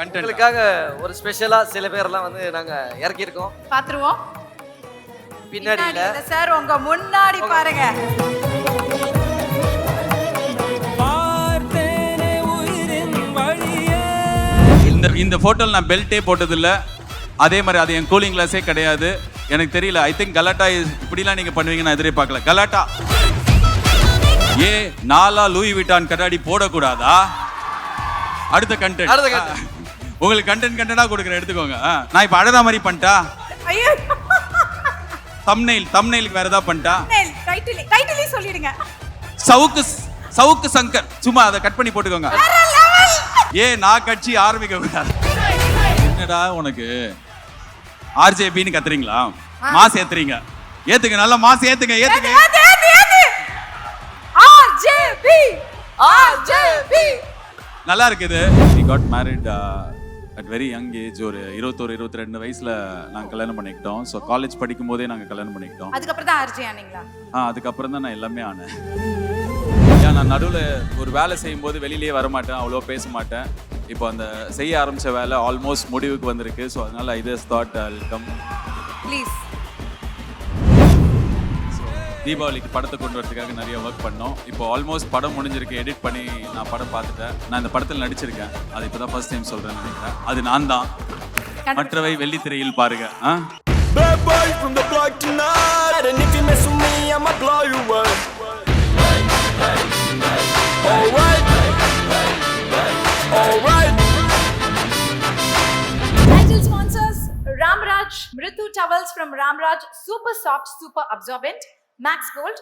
உங்களுக்காக ஒரு ஸ்பெஷலா சில பேர்லாம் வந்து நாங்க இறக்கி இருக்கோம். பாத்துருவோம். பின்னாடி இல்ல சார் உங்க முன்னாடி பாருங்க. இந்த போட்டோல நான் பெல்ட்டே போட்டது இல்ல. அதே மாதிரி அது என் கூலிங் கிளாஸே கிடையாது. எனக்கு தெரியல. ஐ திங்க் கலாட்டா இப்படிலாம் நீங்க பண்ணுவீங்க நான் எதிர்பார்க்கல. கலாட்டா ஏ நாலா லூயி விட்டான் கண்ணாடி போடக்கூடாதா? அடுத்த கண்டென்ட் உங்களுக்கு கண்டென்ட்டா கொடுக்குறேன், எடுத்துக்கோங்க. நான் இப்ப அழகா மாதிரி பண்ணிட்டா? ஐயோ தம்ப்நெயிலுக்கு வேற ஏதாவது பண்ணிட்டா? டைட்டிலே சொல்லிடுங்க. சவுக்கு சங்கர். சும்மா அதை கட் பண்ணி போட்டுக்கோங்க. நான் கட்சி ஆரம்பிக்க கூடாது. என்னடா உனக்கு ஆர்ஜேபின்னு கத்துறீங்களா? மாஸ் ஏத்துறீங்க, ஏத்துங்க. நல்லா மாஸ் ஏத்துங்க. ஆர்ஜேபி நல்லா இருக்குது. we got married at very young age. ஒரு 21-22 வயசுல நாங்க கல்யாணம் பண்ணிக்கிட்டோம். ஸோ காலேஜ் படிக்கும் போதே நாங்க கல்யாணம் பண்ணிக்கிட்டோம். அதுக்கப்புறம் தான் ஆர்ஜே ஆனீங்களா? அதுக்கப்புறம் தான் நான் எல்லாமே ஆனேன். நான் நடுவில் ஒரு வேலை செய்யும் போது வெளியிலேயே வரமாட்டேன், அவ்வளோ பேச மாட்டேன். இப்போ அந்த செய்ய ஆரம்பிச்ச வேலை ஆல்மோஸ்ட் முடிவுக்கு வந்திருக்கு. ஸோ அதனால I just thought I'll come. Please. தீபாவளிக்கு படத்தை கொண்டு வரதுக்காக நிறைய ஒர்க் பண்ணோம். இப்போ ஆல்மோஸ்ட் படம் முடிஞ்சிருக்கு. எடிட் பண்ணி நான் படம் பார்த்துட்டேன். நான் இந்த படத்தில் நடிச்சிருக்கேன். அது இப்போ தான் ஃபர்ஸ்ட் டைம் சொல்கிறேன்னு நினைக்கிறேன். அது நான் தான். மற்றவை வெள்ளித்திரையில் பாருங்க. Bad boy from the block tonight, and if you mess with me, I'ma blow you up. Alright, alright. Title sponsors: Ramraj Mritu towels from Ramraj, super soft, super absorbent. Max Gold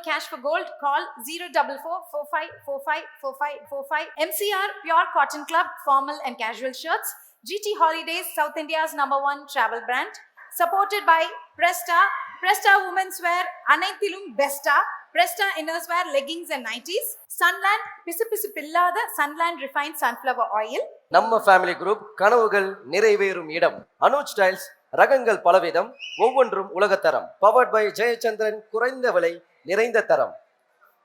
cash for gold. Call 04445454545. MCR Pure Cotton Club formal and casual shirts. GT Holidays, South India's #1 travel brand. Supported by Presta Women's Wear, Anaithilum Besta, Presta Inners Wear, leggings and nighties. Sunland, பிசு பில்லாத Sunland refined sunflower oil. நம்ம family group, கனவுகள் நிறைவேறும் இடம். Anuj styles, ரகங்கள் பலவிதம், ஒவ்வொன்றும் உலகத்தரம். Powered by Jayachandran, குறைந்த விலை நிறைந்த தரம்.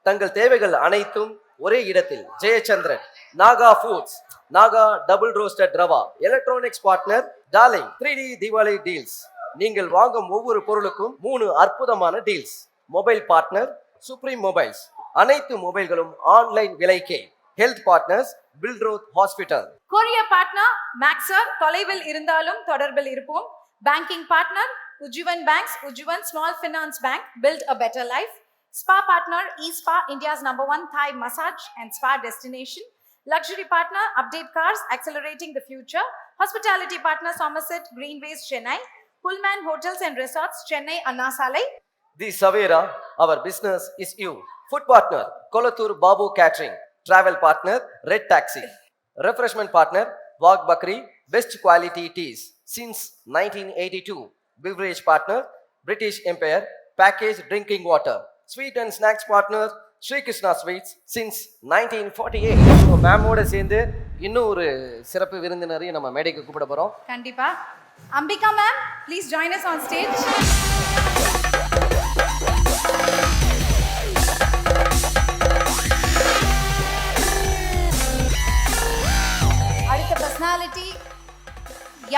தங்கள் தேவைகள் அனைத்தும் ஒரே இடத்தில். Jayachandran. Naga foods, Naga double roasted rava. Electronics partner Darling 3D Deepavali deals. நீங்கள் வாங்கும் ஒவ்வொரு பொருளுக்கும் 3 அற்புதமான deals. Mobile partner Supreme Mobiles, அனைத்து மொபைல்களும் ஆன்லைன் விலைக்கே. Health partners Billroth hospital. Courier partner Maxer, தொலைவில் இருந்தாலும் தொடர்பில் இருப்போம். Banking partner Ujjivan Banks, Ujjivan Small Finance Bank, build a better life. Spa partner eSpa, India's #1 Thai massage and spa destination. Luxury partner Update Cars, accelerating the future. Hospitality partner Somerset Greenways, Chennai. Pullman Hotels and Resorts, Chennai, Anna Salai. The Savera, our business is you. Food partner Kolathur Babu Catering. Travel partner Red Taxi. Refreshment partner Wagh Bakri, best quality teas since 1982. Beverage partner British Empire, packaged drinking water. Sweet and snacks partner Sri Krishna Sweets since 1948. மேமோட சேர்ந்து இன்னும் ஒரு சிறப்பு விருந்தினரையும் நம்ம மேடைக்கு கூப்பிட போறோம். கண்டிப்பா. Ambika ma'am, please join us on stage. அடுத்த பர்சனாலிட்டி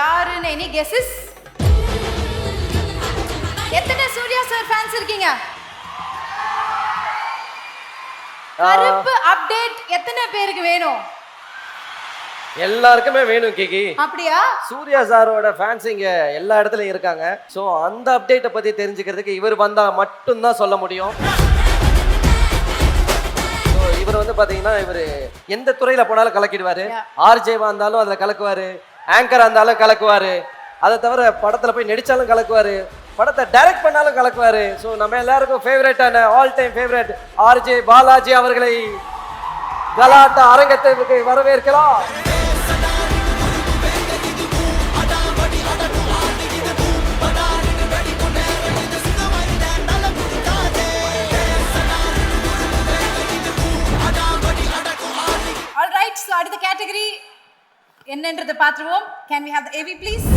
யாருன்னு எனி கெஸஸ்? எத்தனை சூர்யா சார் ஃபேன்ஸ் இருக்கீங்க? கருப்பு அப்டேட் எத்தனை பேருக்கு வேணும்? எல்லாருக்குமே வேணும் கிகி. அப்படியா? சூர்யா சாரோட ஃபேன்ஸ் இங்க எல்லா இடத்துலயும் இருக்காங்க. ஸோ அந்த அப்டேட்டை பத்தி தெரிஞ்சுக்கிறதுக்கு இவர் வந்தா மட்டும்தான் சொல்ல முடியும். இவர் வந்து பாத்தீங்கன்னா இவர் எந்த துறையில போனாலும் கலக்கிடுவாரு. ஆர்ஜேவா இருந்தாலும் அதுல கலக்குவாரு, ஆங்கரா இருந்தாலும் கலக்குவாரு. அதை தவிர படத்துல போய் நடிச்சாலும் கலக்குவாரு, படத்தை டைரக்ட் பண்ணாலும் கலக்குவாரு. ஸோ நம்ம எல்லாருக்கும் ஃபேவரட்டான all time favourite RJ Balaji அவர்களை கலாட்டா அரங்கத்திற்கு வரவேற்கலாம். ஆல்ரைட், சோ அடுத்த கேட்டகரி என்னன்றது பாத்துருவோம். Can we have the AV please?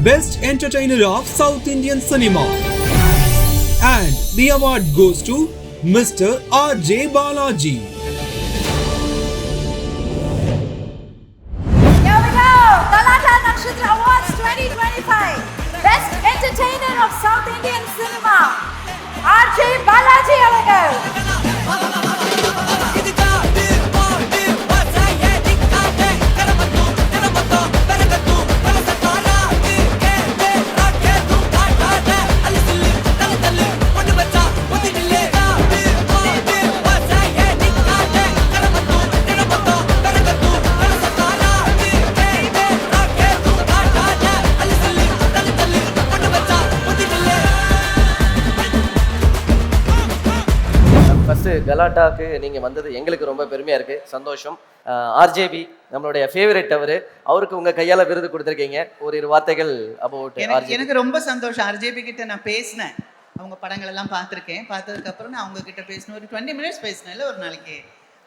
Best Entertainer of South Indian Cinema. And the award goes to Mr. R.J. Balaji. Here we entertainer of South Indian cinema, RJ Balaji அவர்கள். First கலாட்டாக்கு நீங்க வந்தது எங்களுக்கு ரொம்ப பெருமையா இருக்கு, சந்தோஷம். ஆர்ஜேபி நம்மளுடைய favourite அவருக்கு உங்க கையால விருது கொடுத்துருக்கீங்க. ஒரு இரு வார்த்தைகள் அபவுட் ஆர்ஜேபி. எனக்கு ரொம்ப சந்தோஷம். ஆர்ஜேபி கிட்ட நான் பேசினேன், அவங்க படங்கள் எல்லாம் பார்த்துருக்கேன். பார்த்ததுக்கு அப்புறம் நான் அவங்க கிட்ட பேசினேன், ஒரு 20 minutes பேசினேன்ல ஒரு நாளைக்கு.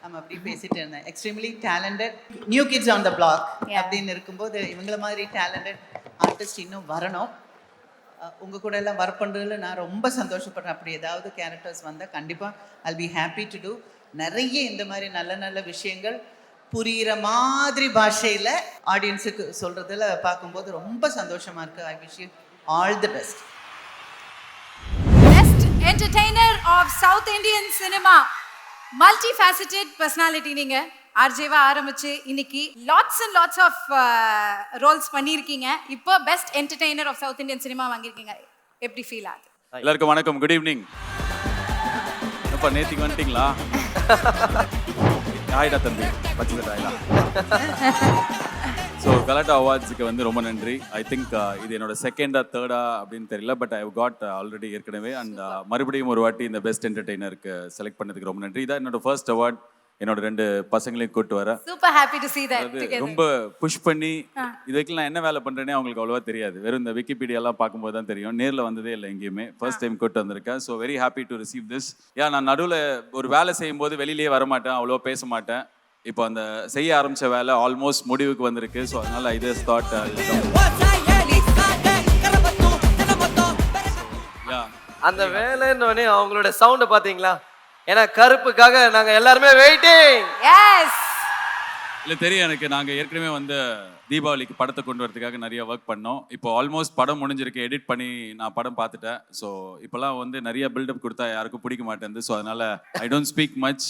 நம்ம அப்படி பேசிட்டு இருந்தேன். Extremely talented new kids on the block அப்படின்னு இருக்கும்போது இவங்கள மாதிரி டேலண்டட் ஆர்டிஸ்ட் இன்னும் வரணும். உங்க கூட எல்லாம் ஒர்க் பண்ணுறதுல நான் ரொம்ப சந்தோஷப்படுறேன். அப்படி ஏதாவது கேரக்டர்ஸ் வந்தால் கண்டிப்பாக I'll be happy to do. நிறைய இந்த மாதிரி நல்ல நல்ல விஷயங்கள் புரிகிற மாதிரி பாஷையில் ஆடியன்ஸுக்கு சொல்கிறதுல பார்க்கும்போது ரொம்ப சந்தோஷமாக இருக்குது. I wish you all the best. Best entertainer of South Indian cinema, multifaceted personality. நீங்க ஆர்ஜேவா ஆரம்பிச்சு இன்னைக்கு lots and lots of roles பண்ணியிருக்கீங்க. இப்போ best entertainer of South Indian cinema வாங்கியிருக்கீங்க. எப்படி ஃபீல் ஆகுது? எல்லாருக்கும் வணக்கம், குட் ஈவினிங். எப்போ நேத்திக்கு வந்துட்டீங்களா? ஆயிடா தம்பி, பச்சை ஆயிடா. ஸோ கலாட்டா அவார்ட்ஸுக்கு வந்து ரொம்ப நன்றி. ஐ திங்க் இது என்னோட செகண்டா தேர்டா அப்படின்னு தெரியல, பட் ஐ காட் ஆல்ரெடி ஏற்கனவே. அண்ட் மறுபடியும் ஒரு வாட்டி இந்த பெஸ்ட் என்டர்டெய்னருக்கு செலக்ட் பண்ணதுக்கு ரொம்ப நன்றி. இதான் என்னோட ஃபர்ஸ்ட் அவார்ட். என்னோட 2 பசங்களையும் கூட்டு வரேன். Super happy to see that together. ரொம்ப புஷ் பண்ணி இது வரைக்கும் நான் என்ன வேலை பண்றேனே அவங்களுக்கு அவ்வளவா தெரியாது. வெறும் இந்த விக்கிபீடியாலாம் பார்க்கும்போது தான் தெரியும். நேரில் வந்ததே இல்லை எங்கேயுமே. ஃபர்ஸ்ட் டைம் கூட்டு வந்திருக்கேன். So very happy to receive this. நான் நடுவில் ஒரு வேலை செய்யும் போது வெளியிலேயே வரமாட்டேன், அவ்வளோவா பேச மாட்டேன். இப்போ அந்த செய்ய ஆரம்பிச்ச வேலை ஆல்மோஸ்ட் முடிவுக்கு வந்திருக்கு. ஸோ அதனால ஐ ஜஸ்ட் தாட் அந்த வேலைன்னு அவங்களோட சவுண்ட் பாத்தீங்களா? ஏன்னா கருப்புக்காக நாங்க எல்லாருமே வெயிட்டிங். எஸ், இல்லை தெரியும் எனக்கு. நாங்கள் ஏற்கனவே வந்து தீபாவளிக்கு படத்தை கொண்டு வரதுக்காக நிறைய ஒர்க் பண்ணோம். இப்போ ஆல்மோஸ்ட் படம் முடிஞ்சிருக்கு, எடிட் பண்ணி நான் படம் பார்த்துட்டேன். ஸோ இப்போலாம் வந்து நிறைய பில்டப் கொடுத்தா யாருக்கும் பிடிக்க மாட்டேங்குது. ஸோ அதனால் ஐ டோன்ட் ஸ்பீக் மச்.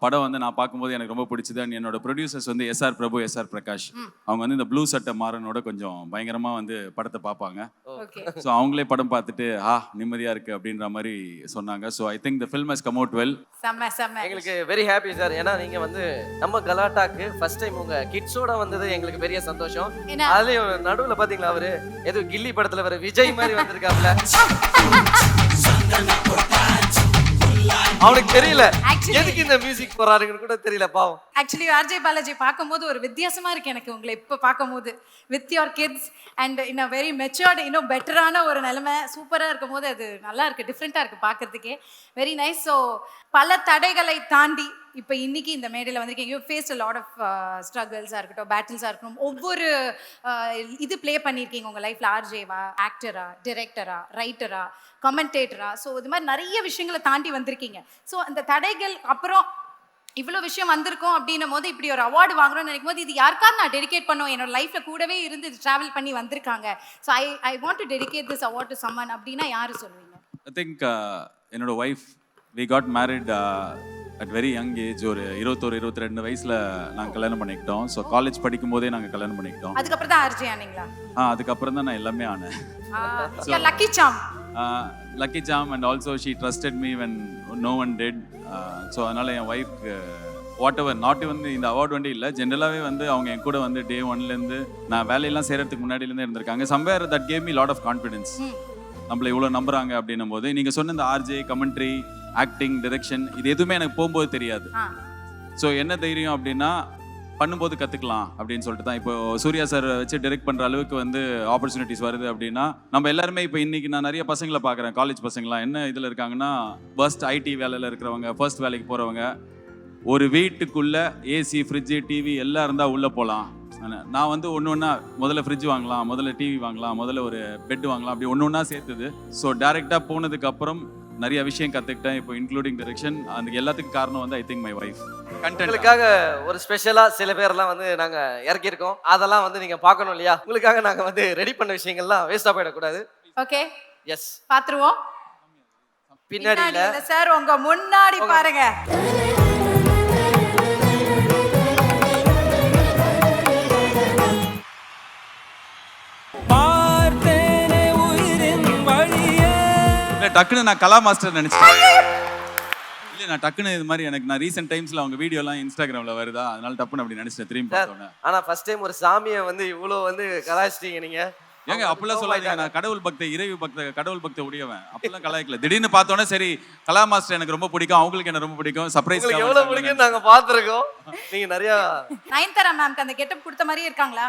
படம் வந்து நான் பார்க்கும்போது எனக்கு ரொம்ப பிடிச்சது. அண்ட் என்னோட ப்ரொடியூசர்ஸ் வந்து எஸ்ஆர் பிரபு, எஸ்ஆர் பிரகாஷ். அவங்க வந்து இந்த ப்ளூ சட்டை மாறனோட கொஞ்சம் பயங்கரமாக வந்து படத்தை பார்ப்பாங்க. ஸோ அவங்களே படம் பார்த்துட்டு நிம்மதியாக இருக்குது அப்படின்ற மாதிரி சொன்னாங்க. So I think the film has come out well. செம்ம செம்ம. எங்களுக்கு வெரி ஹாப்பி சார். ஏன்னா நீங்க வந்து நம்ம கலாட்டாக்கு ஃபர்ஸ்ட் டைம் உங்க கிட்ஸோட வந்தது எங்களுக்கு பெரிய சந்தோஷம். அதுலயும் நடுவுல பாத்தீங்களா, அவரு ஏதோ கில்லி படத்துல வர விஜய் மாதிரி வந்திருக்காப்ல. அவனுக்கு தெரியல எதுக்கு இந்த மியூசிக் போறாருன்னு கூட தெரியல பாவம். ஆக்சுவலி ஆர்ஜே பாலாஜி பார்க்கும்போது ஒரு வித்தியாசமா இருக்கு எனக்கு உங்களை இப்போ பார்க்கும்போது. With your kids and in a very matured, இன்னும் பெட்டரான ஒரு நிலைமை சூப்பராக இருக்கும் போது அது நல்லா இருக்கு, டிஃப்ரெண்ட்டாக இருக்கு பார்க்கறதுக்கே. Very nice. ஸோ பல தடைகளை தாண்டி இப்போ இன்னைக்கு இந்த மேடையில் வந்திருக்கீங்க. You face a lot of ஸ்ட்ரகிள்ஸாக இருக்கட்டும், பேட்டில்ஸாக இருக்கட்டும், ஒவ்வொரு இது ப்ளே பண்ணியிருக்கீங்க உங்கள் லைஃப்பில். ஆர்ஜேவா, ஆக்டரா, டிரெக்டரா, ரைட்டரா, கமெண்டேட்டரா, ஸோ இது மாதிரி நிறைய விஷயங்களை தாண்டி வந்திருக்கீங்க. ஸோ அந்த தடைகள் அப்புறம் இவ்வளோ விஷயம் வந்திருக்கோம் அப்படின்னும் போது இப்படி ஒரு அவார்டு வாங்குறோம்னு நினைக்கும் போது இது யாருக்காவது நான் டெடிகேட் பண்ணுவோம். என்னோட லைஃப்பில் கூடவே இருந்து ட்ராவல் பண்ணி வந்திருக்காங்க. So I want to dedicate this award to someone அப்படின்னா யார் சொல்லுவீங்க? ஐ திங்க் என்னோட wife, we got married at very young age. ஒரு 21-22 வயசில் நாங்கள் கல்யாணம் பண்ணிக்கிட்டோம். ஸோ காலேஜ் படிக்கும் போதே நாங்கள் கல்யாணம் பண்ணிக்கிட்டோம். அதுக்கப்புறம் தான் ஆர்ஜே ஆனீங்களா? அதுக்கப்புறம் தான் நான் எல்லாமே ஆனேன். Lucky Sam. Lucky Sam. And also she trusted me when no one did. So அதனால் என் ஒய்ஃப்க்கு வாட் எவர் நாட் வந்து இந்த அவார்டு வந்து இல்லை, ஜென்ரலாகவே வந்து அவங்க என் கூட வந்து டே 1லேருந்து நான் வேலையெல்லாம் செய்கிறதுக்கு முன்னாடியிலேருந்து இருந்திருக்காங்க. Somewhere that gave me lot of confidence. நம்மளை இவ்வளோ நம்புறாங்க அப்படின்னும் போது நீங்கள் சொன்ன இந்த ஆர்ஜே, கமெண்ட்ரி, ஆக்டிங், டிரெக்ஷன் இது எதுவுமே எனக்கு போகும்போது தெரியாது. ஸோ என்ன தைரியம் அப்படின்னா பண்ணும்போது கற்றுக்கலாம் அப்படின்னு சொல்லிட்டு தான். இப்போ சூர்யா சார் வச்சு டைரக்ட் பண்ணுற அளவுக்கு வந்து ஆப்பர்ச்சுனிட்டிஸ் வருது அப்படின்னா நம்ம எல்லாருமே இப்போ இன்றைக்கி நான் நிறைய பசங்களை பார்க்குறேன், காலேஜ் பசங்களாம் என்ன இதில் இருக்காங்கன்னா ஃபர்ஸ்ட் ஐடி வேலையில் இருக்கிறவங்க, ஃபர்ஸ்ட் வேலைக்கு போகிறவங்க. ஒரு வீட்டுக்குள்ளே ஏசி, ஃப்ரிட்ஜு, டிவி எல்லாம் இருந்தால் உள்ளே போகலாம். நான் வந்து ஒன்று முதல்ல ஃப்ரிட்ஜ் வாங்கலாம், முதல்ல டிவி வாங்கலாம், முதல்ல ஒரு பெட் வாங்கலாம், அப்படி ஒன்று சேர்த்துது. ஸோ டேரெக்டாக போனதுக்கப்புறம் நிறைய விஷயம் கற்றுக்கிட்டேன், இப்போ இன்க்ளூடிங் டைரக்ஷன். அந்த எல்லாத்துக்கும் காரணம் வந்து ஐ திங்க் மை ஒய்ஃப். உங்களுக்காக ஒரு ஸ்பெஷலா சில பேர்லாம் வந்து நாங்க இறக்கியிருக்கோம். அதெல்லாம் வந்து நீங்க பார்க்கணும் இல்லையா? உங்களுக்காக நாங்க வந்து ரெடி பண்ண விஷயங்கள்லாம் வேஸ்டா போயிடக்கூடாது. Okay, yes. பாத்துருவோம். பின்னாடி இல்ல சார், உங்க முன்னாடி பாருங்க. இல்ல டக்குன்னு நான் கலா மாஸ்டர் நினைச்சேன். இல்ல நான் டக்குன்னு இது மாதிரி எனக்கு நான் ரீசெண்ட் டைம்ஸ்ல அவங்க வீடியோ எல்லாம் இன்ஸ்டாகிராம்ல வருதா, அதனால டப்புன்னு அப்படி நினைச்சேன் திரும்பி பார்த்தோன்னே. ஆனா ஃபர்ஸ்ட் டைம் ஒரு சாமியை வந்து இவ்வளவு வந்து கலாய்ச்சிட்டீங்க நீங்க. ஏங்க அப்பெல்லாம் சொல்லாதீங்க, நான் கடவுள் பக்த இறைவி பக்த கடவுள் பக்த உடையவன், அப்பெல்லாம் கலாய்க்கல. திடீர்னு பார்த்தோன்னே சரி கலா மாஸ்டர் எனக்கு ரொம்ப பிடிக்கும், அவங்களுக்கு என்ன ரொம்ப பிடிக்கும், சர்ப்ரைஸ் உங்களுக்கு எவ்வளவு பிடிக்கும் நாங்க பாத்துருக்கோம். நீங்க நிறைய நயன்தாரா மேம்க்கு அந்த கெட்டப் கொடுத்த மாதிரியே இருக்காங்களா?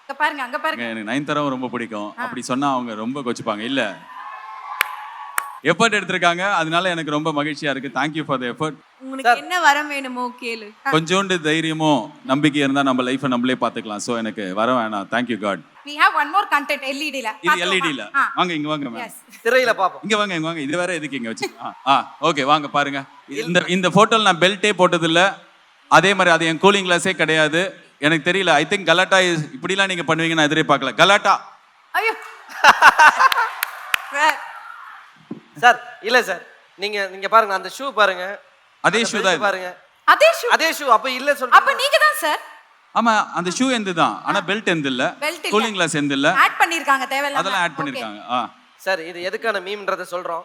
அங்க பாருங்க, அங்க பாருங்க. எனக்கு நயன்தாராவும் ரொம்ப பிடிக்கும். அப்படி சொன்னா அவங்க ரொம்ப கோச்சுப்பாங்க. இல்ல எஃபர்ட் எடுத்திருக்காங்க, அதனால எனக்கு ரொம்ப மகிழ்ச்சியா இருக்கு. Thank you for the effort. உங்களுக்கு என்ன வரம் வேணுமோ கேளு. கொஞ்சோண்டு தைரியமும் நம்பிக்கை இருந்தா நம்ம லைஃபை நம்மளே பாத்துக்கலாம். சோ எனக்கு வர வேணாம். Thank you God. We have one more content LED ல. இது எல்இடி ல. வாங்க இங்க வாங்க மேம். திரையில பாப்போம். இங்க வாங்க, இங்க வாங்க. இது வேற எதுக்கு இங்க வச்சு? ஓகே வாங்க பாருங்க. இந்த போட்டோல நான் பெல்ட்டே போட்டது இல்ல. அதே மாதிரி அது என் கூலிங் கிளாஸே கிடையாது. எனக்கு தெரியல. ஐ திங்க் கலாட்டா இப்படிலாம் நீங்க பண்ணுவீங்கன்னு நான் எதிர்பார்க்கல. கலாட்டா. ஐயோ சார் இல்ல சார், நீங்க பாருங்க அந்த ஷூ பாருங்க. அதே ஷூ தான் பாருங்க. அதே ஷூ அப்ப இல்ல சொல்றீங்க. அப்ப நீங்க தான் சார். ஆமா அந்த ஷூ எந்த தான். ஆனா பெல்ட் எந்த இல்ல, கூலிங் கிளாஸ் எந்த இல்ல. ஆட் பண்ணிருக்காங்க தேவையில்ல. அதெல்லாம் ஆட் பண்ணிருக்காங்க. சார் இது எதுக்கான மீம்ன்றத சொல்றோம்.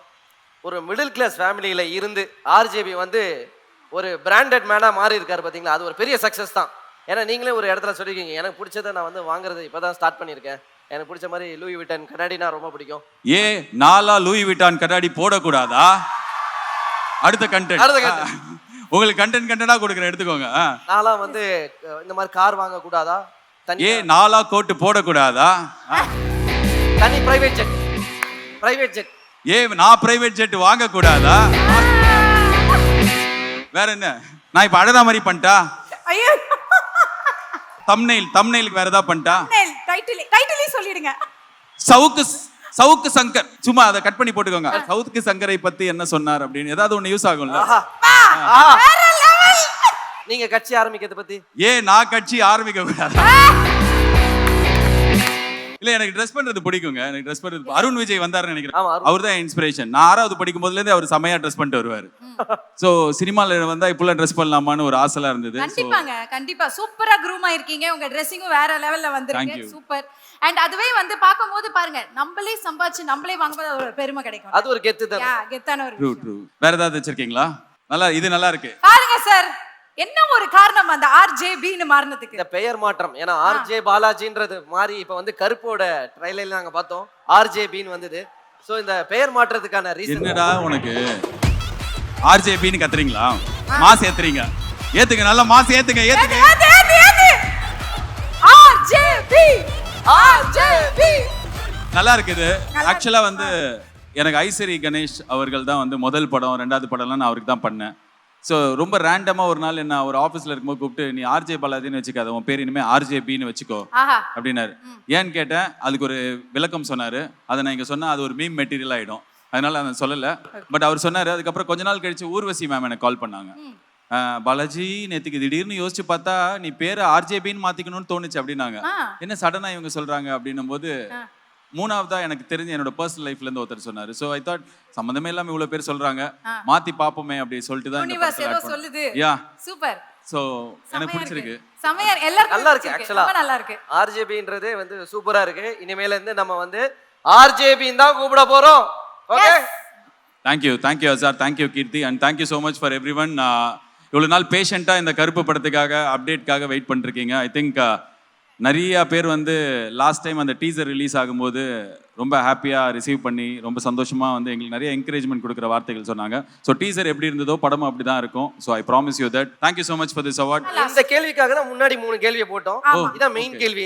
ஒரு மிடில் கிளாஸ் ஃபேமிலியில இருந்து ஆர்ஜேபி வந்து ஒரு பிராண்டட் மேனா மாறி இருக்காரு பாத்தீங்களா, அது ஒரு பெரிய சக்சஸ் தான். ஏன்னா நீங்களே ஒரு இடத்துல சொல்லிருக்கீங்க, எனக்கு பிடிச்சதை நான் வந்து வாங்குறது இப்பதான் ஸ்டார்ட் பண்ணியிருக்கேன், எனக்கு பிடிச்ச மாதிரி லூயி விட்டன் கண்ணாடினா ரொம்ப பிடிக்கும். நாலா லூயி விட்டான் கண்ணாடி போடக்கூடாதா? அடுத்த கண்டென்ட் உங்களுக்கு கண்டென்ட்டா கொடுக்குறேன், எடுத்துக்கோங்க. நாலா வந்து இந்த மாதிரி கார் வாங்க கூடாதா? நாலா கோட்டு போடக்கூடாதா? தனி பிரைவேட் ஜெட் நான் பிரைவேட் ஜெட் வாங்க கூடாதா? வேற என்ன? நான் இப்ப அழகா மாதிரி பண்ணிட்டா? ஐயோ தம்ப்நெயிலுக்கு வேற ஏதாவது பண்ணிட்டா? டைட்டிலே சொல்லிடுங்க. சவுக்கு சங்கர், சும்மா அதை கட் பண்ணி போட்டுக்கோங்க. சவுக்கு சங்கரை பத்தி என்ன சொன்னார் அப்படின்னு ஏதாவது ஒண்ணு யூஸ் ஆகும்ல. நீங்க கட்சி ஆரம்பிக்கிறது பத்தி நான் கட்சி ஆரம்பிக்க கூடாது. இல்ல எனக்கு ட்ரெஸ் பண்றது பிடிக்குங்க. எனக்கு ட்ரெஸ் பண்றது அருண் விஜய் வந்தாருன்னு நினைக்கிறேன். அவர் தான் இன்ஸ்பிரேஷன். நான் 6வது படிக்கும் போதுல இருந்து அவர் செமையா ட்ரெஸ் பண்ணிட்டு வருவாரு. சோ சினிமால வந்தா இப்பெல்லாம் ட்ரெஸ் பண்ணலாமான்னு ஒரு ஆசைலாம் இருந்தது. கண்டிப்பா சூப்பரா க்ரூமா இருக்கீங்க. உங்க ட்ரெஸ்ஸிங்கும் வேற லெவல்ல வந்திருக்கு. சூப்பர். அண்ட் அதுவே வந்து பாக்கும்போது பாருங்க, நம்மளே சம்பாதிச்சு நம்மளே வாங்கும்போது ஒரு பெருமை கிடைக்கும். அது ஒரு கெத்து தான். கெத்தான ஒரு ட்ரூ. வேற ஏதாவது வச்சிருக்கீங்களா? இது நல்லா இருக்கு. பாருங்க சார், என்ன ஒரு காரணம் அந்த ஆர்ஜேபின்னு மாறினதுக்கு? இந்த பெயர் மாற்றம். ஏன்னா ஆர்ஜே பாலாஜின்றது மாறி இப்ப வந்து கருப்போட ட்ரைலர்ல நாங்க பார்த்தோம் ஆர்ஜேபின்னு வந்தது. சோ இந்த பெயர் மாற்றத்துக்கான ரீசன் என்னடா? உனக்கு ஆர்ஜேபின்னு கத்துறீங்களா? மாஸ் ஏத்துறீங்க. ஏத்துங்க, நல்ல மாஸ் ஏத்துங்க. ஆர்ஜேபி நல்லா இருக்குது. ஆக்சுவலா வந்து எனக்கு ஐசரி கணேஷ் அவர்கள் தான் வந்து முதல் படம், 2வது படம்லாம் நான் அவருக்கு தான் பண்ணேன். ஸோ ரொம்ப ரேண்டமாக ஒரு நாள் என்ன ஒரு ஆஃபீஸில் இருக்கும்போது கூப்பிட்டு, நீ ஆர்ஜே பாலாஜின்னு வச்சுக்காத, உன் பேர் இனிமேல் ஆர்ஜேபின்னு வச்சுக்கோ அப்படின்னாரு. ஏன்னு கேட்டேன். அதுக்கு ஒரு விளக்கம் சொன்னார். அதை நான் இங்கே சொன்னால் அது ஒரு மீம் மெட்டீரியல் ஆகிடும், அதனால அதை சொல்லலை. பட் அவர் சொன்னார். அதுக்கப்புறம் கொஞ்ச நாள் கழிச்சு ஊர்வசி மேம் எனக்கு கால் பண்ணாங்க. பாலாஜி நேற்றுக்கு திடீர்னு யோசிச்சு பார்த்தா நீ பேரை ஆர்ஜேபின்னு மாற்றிக்கணும்னு தோணுச்சு அப்படின்னாங்க. என்ன சடனாக இவங்க சொல்கிறாங்க அப்படின்னும் போது 3வதா எனக்கு தெரிஞ்சு என்னோட பர்சனல் லைஃப்ல இருந்து ஒருத்தர் சொன்னாரு. சோ ஐ தாட் சம்பந்தமே இல்லாம இவ்வளவு பேர் சொல்றாங்க, மாத்தி பாப்போமே அப்படி சொல்லிட்டு தான் இந்த படத்துல ஆட் பண்ணேன். யா சூப்பர். சோ எனக்கு பிடிச்சிருக்கு. செமையா எல்லாருக்கும் நல்லா இருக்கு. ஆக்சுவலா நல்லா இருக்கு. ஆர்ஜேபின்றதே வந்து சூப்பரா இருக்கு. இனிமேல இருந்து நம்ம வந்து ஆர்ஜேபின்னு தான் கூப்பிட போறோம். Okay. Thank you Azhar, thank you Keerthi, and thank you so much for everyone. இவ்வளவு நாள் பேஷண்டா இந்த கருப்பு படத்துக்காக அப்டேட்காக வெயிட் பண்ணிருக்கீங்க. ஐ திங்க் நிறைய பேர் வந்து லாஸ்ட் டைம் அந்த டீசர் ரிலீஸ் ஆகும்போது ரொம்ப ஹாப்பியாக ரிசீவ் பண்ணி ரொம்ப சந்தோஷமாக வந்து எங்களுக்கு நிறைய என்கரேஜ்மெண்ட் கொடுக்குற வார்த்தைகள் சொன்னாங்க. ஸோ டீசர் எப்படி இருந்ததோ படமும் அப்படி தான் இருக்கும். So I promise you that. Thank you so much for this award. இந்த கேள்விக்காக தான் முன்னாடி 3 கேள்வியை போட்டோம். இதான் மெயின் கேள்வி.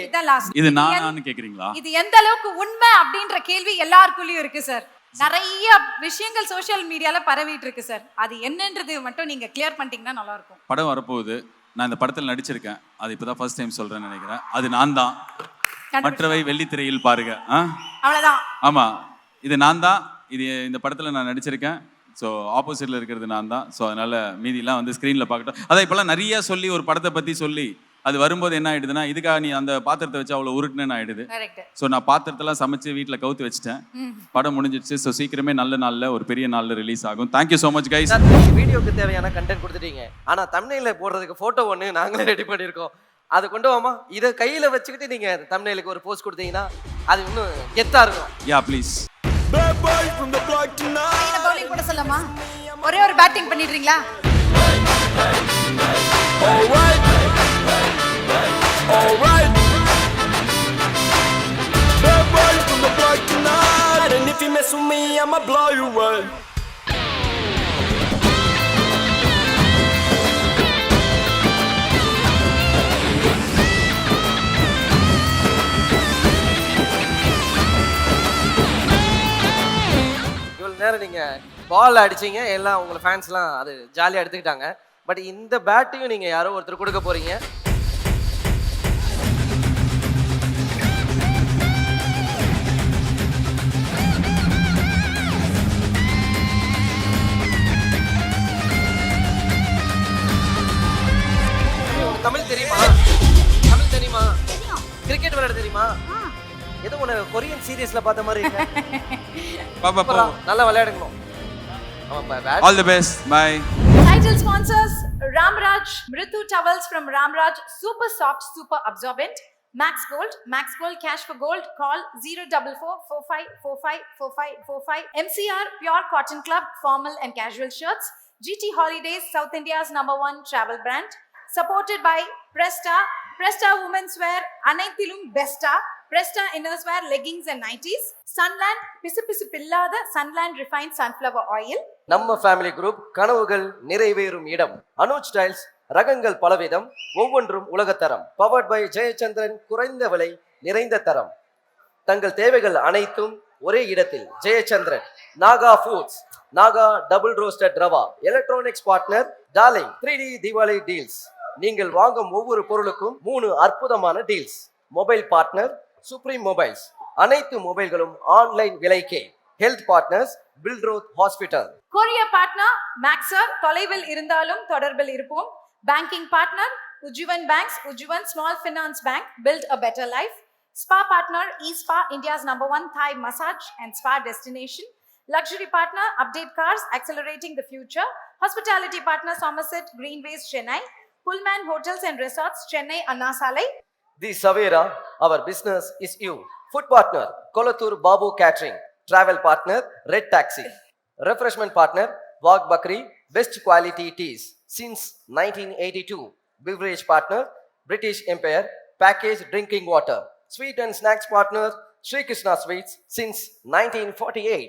இது நான் கேட்குறீங்களா? இது எந்த அளவுக்கு உண்மை அப்படின்ற கேள்வி எல்லாருக்குள்ளேயும் இருக்கு சார். நிறைய விஷயங்கள் சோஷியல் மீடியால பரவிட்டு இருக்கு சார். அது என்னன்றது மட்டும் நீங்க கிளியர் பண்ணிட்டீங்கன்னா நல்லா இருக்கும். படம் வரப்போகுது. நான் இந்த படத்தில் நடிச்சிருக்கேன். அது இப்போதான் ஃபர்ஸ்ட் டைம் சொல்கிறேன்னு நினைக்கிறேன். அது நான் தான். மற்றவை வெள்ளித்திரையில் பாருங்க. அவ்வளோதான். ஆமாம், இது நான் தான். இந்த படத்தில் நான் நடிச்சிருக்கேன். ஸோ ஆப்போசிட்டில் இருக்கிறது நான் தான். ஸோ அதனால் மீதிலாம் வந்து ஸ்க்ரீனில் பார்க்கட்டும். அதான் இப்போல்லாம் நிறையா சொல்லி ஒரு படத்தை பற்றி சொல்லி அது வரும்போது என்ன ஆயிடுதுன்னா இதுக்காக நீ அந்த பாத்திரத்தை வச்சு அவ்வளோ உருட்டுனேன்னு ஆயிடுது. கரெக்ட். ஸோ நான் பாத்திரத்தெல்லாம் சமைச்சு வீட்டில் கவுத்து வச்சுட்டேன். படம் முடிஞ்சிடுச்சு. ஸோ சீக்கிரமே நல்ல நாளில் ஒரு பெரிய நாளில் ரிலீஸ் ஆகும். Thank you so much guys. Sir நீங்க வீடியோக்கு தேவையான கண்டென்ட் கொடுத்துட்டீங்க, ஆனா தம்ப்நெயில்ல போடுறதுக்கு போட்டோ ஒன்று நாங்களே ரெடி பண்ணியிருக்கோம். அதை கொண்டு வாமா. இதை கையில வச்சுக்கிட்டு நீங்க தம்ப்நெயிலுக்கு ஒரு போஸ்ட் கொடுத்தீங்கன்னா அது இன்னும் கெத்தா இருக்கும். Yeah please. Bad boys from the block tonight. என்ன பவுலிங் போட சொல்லலாமா? ஒரே ஒரு பேட்டிங் பண்ணிடுறீங்களா? Alright. Alright. Bad boys from the block tonight. And if you mess with me, I'ma blow you away. இவ்வளவு நேரம் நீங்க பால் அடிச்சீங்க, எல்லாம் உங்களை ஃபேன்ஸ்லாம் அது ஜாலியாக எடுத்துக்கிட்டாங்க. பட் இந்த பேட்டையும் நீங்க யாரோ ஒருத்தர் கொடுக்க போறீங்க. உங்களுக்கு தமிழ் தெரியுமா? தமிழ் தெரியுமா? கிரிக்கெட் விளையாட தெரியுமா? ஏதோ ஒன்று கொரியன் சீரியஸ்ல பார்த்த மாதிரி இருக்கு. பாப்பா போ. நல்லா விளையாடுங்க. All the best. Bye. Title sponsors Ramraj Mritu towels from Ramraj, super soft, super absorbent. Max Gold cash for gold. Call 04445454545. MCR Pure Cotton Club formal and casual shirts. GT Holidays, South India's #1 travel brand. Supported by Presta Women's Wear, Anaithilum Besta, Presta Inners Wear, leggings and nighties. Sunland பிசு பில்லாத Sunland refined sunflower oil. நம்ம family group கனவுகள் நிறைவேறும் இடம். Anuj styles ரகங்கள் பலவிதம், ஒவ்வொன்றும் உலகத்தரம். Powered by Jayachandran, குறைந்த விலை நிறைந்த தரம். தங்கள் தேவைகள் அனைத்தும் ஒரே இடத்தில். Jayachandran. Naga foods, Naga double roasted rava. Electronics partner Darling 3D Deepavali deals. நீங்கள் வாங்கும் ஒவ்வொரு பொருளுக்கும் 3 அற்புதமான deals. Mobile partner Supreme Mobiles. அனைத்து மொபைல்களும் ஆன்லைன் விலைக்கே. Health partners Billroth hospital. Courier partner Maxer, தொலைவில் இருந்தாலும் தொடர்பில் இருப்போம். Banking partner Ujjivan banks, Ujjivan small finance bank, build a better life. Spa partner eSpa, India's #1 Thai massage and spa destination. Luxury partner Update Cars, accelerating the future. Hospitality partner Somerset Greenways, Chennai. Pullman Hotels and Resorts, Chennai, Anna Salai. The Savera, our business is you. Food partner Kolathur Babu catering. Travel partner red taxi. Refreshment partner Wagh Bakri, best quality teas since 1982. Beverage partner British Empire package drinking water. Sweet and snacks partner Sri Krishna sweets since 1948.